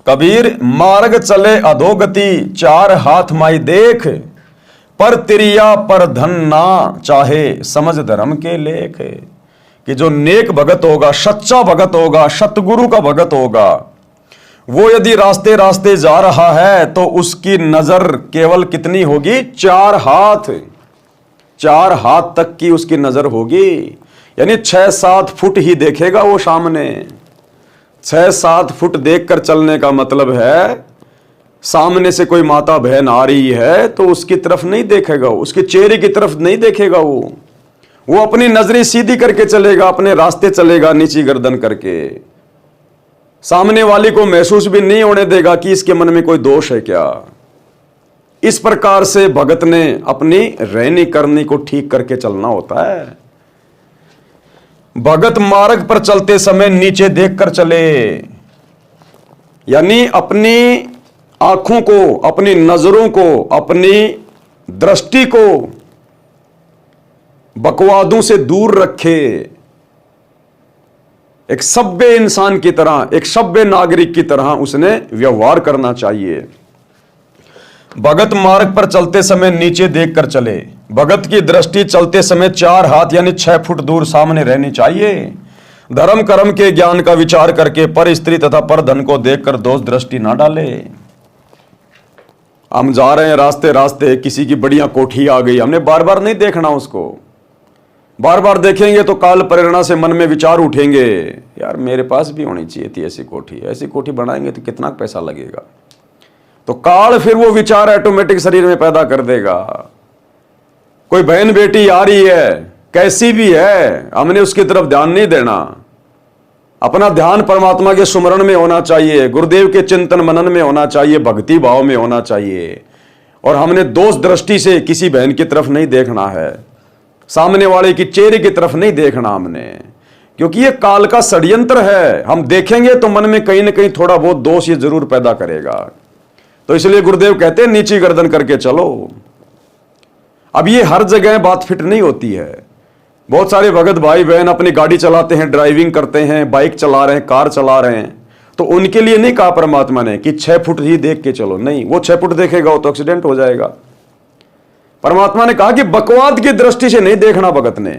कबीर मार्ग चले अधोगति, चार हाथ माई देख, पर तिरिया पर धन ना चाहे, समझ धर्म के लेख। कि जो नेक भगत होगा, सच्चा भगत होगा, सतगुरु का भगत होगा, वो यदि रास्ते रास्ते जा रहा है तो उसकी नजर केवल कितनी होगी? चार हाथ तक की उसकी नजर होगी। यानी 6-7 फुट ही देखेगा वो सामने। 6-7 फुट देखकर चलने का मतलब है सामने से कोई माता बहन आ रही है तो उसकी तरफ नहीं देखेगा, उसके चेहरे की तरफ नहीं देखेगा। वो अपनी नजरें सीधी करके चलेगा, अपने रास्ते चलेगा नीची गर्दन करके। सामने वाली को महसूस भी नहीं होने देगा कि इसके मन में कोई दोष है क्या। इस प्रकार से भगत ने अपनी रहनी करनी को ठीक करके चलना होता है। भगत मार्ग पर चलते समय नीचे देखकर चले, यानी अपनी आंखों को, अपनी नजरों को, अपनी दृष्टि को बकवादों से दूर रखे। एक सभ्य इंसान की तरह, एक सभ्य नागरिक की तरह उसने व्यवहार करना चाहिए। भगत मार्ग पर चलते समय नीचे देखकर चले। भगत की दृष्टि चलते समय 4 हाथ यानी 6 फुट दूर सामने रहनी चाहिए। धर्म कर्म के ज्ञान का विचार करके पर स्त्री तथा पर धन को देखकर दोष दृष्टि ना डाले। हम जा रहे हैं रास्ते रास्ते, किसी की बढ़िया कोठी आ गई, हमने बार बार नहीं देखना उसको। बार बार देखेंगे तो काल प्रेरणा से मन में विचार उठेंगे, यार मेरे पास भी होनी चाहिए थी ऐसी कोठी। ऐसी कोठी बनाएंगे तो कितना पैसा लगेगा। तो काल फिर वो विचार ऑटोमेटिक शरीर में पैदा कर देगा। कोई बहन बेटी आ रही है, कैसी भी है, हमने उसकी तरफ ध्यान नहीं देना। अपना ध्यान परमात्मा के सुमरण में होना चाहिए, गुरुदेव के चिंतन मनन में होना चाहिए, भक्ति भाव में होना चाहिए। और हमने दोष दृष्टि से किसी बहन की तरफ नहीं देखना है, सामने वाले की चेहरे की तरफ नहीं देखना हमने, क्योंकि ये काल का षड्यंत्र है। हम देखेंगे तो मन में कहीं ना कहीं थोड़ा बहुत दोष ये जरूर पैदा करेगा। तो इसलिए गुरुदेव कहते हैं नीची गर्दन करके चलो। अब ये हर जगह बात फिट नहीं होती है। बहुत सारे भगत भाई बहन अपनी गाड़ी चलाते हैं, ड्राइविंग करते हैं, बाइक चला रहे हैं, कार चला रहे हैं, तो उनके लिए नहीं कहा परमात्मा ने कि 6 फुट ही देख के चलो। नहीं, वो 6 फुट देखेगा वो तो एक्सीडेंट हो जाएगा। परमात्मा ने कहा कि बकवाद की दृष्टि से नहीं देखना, भगत ने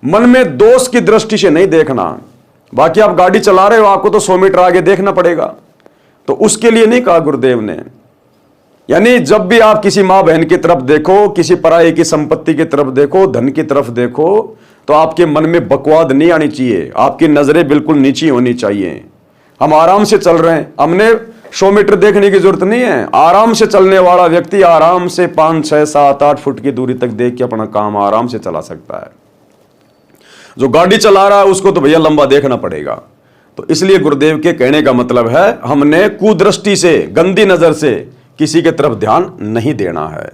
मन में दोष की दृष्टि से नहीं देखना। बाकी आप गाड़ी चला रहे हो, आपको तो 100 मीटर आगे देखना पड़ेगा, तो उसके लिए नहीं कहा गुरुदेव ने। यानी जब भी आप किसी मां बहन की तरफ देखो, किसी पराये की संपत्ति की तरफ देखो, धन की तरफ देखो, तो आपके मन में बकवाद नहीं आनी चाहिए, आपकी नजरें बिल्कुल नीची होनी चाहिए। हम आराम से चल रहे हैं, हमने 100 मीटर देखने की जरूरत नहीं है। आराम से चलने वाला व्यक्ति आराम से 5, 6, 7, 8 फुट की दूरी तक देख के अपना काम आराम से चला सकता है। जो गाड़ी चला रहा है उसको तो भैया लंबा देखना पड़ेगा। तो इसलिए गुरुदेव के कहने का मतलब है हमने कुदृष्टि से, गंदी नजर से किसी के तरफ ध्यान नहीं देना है।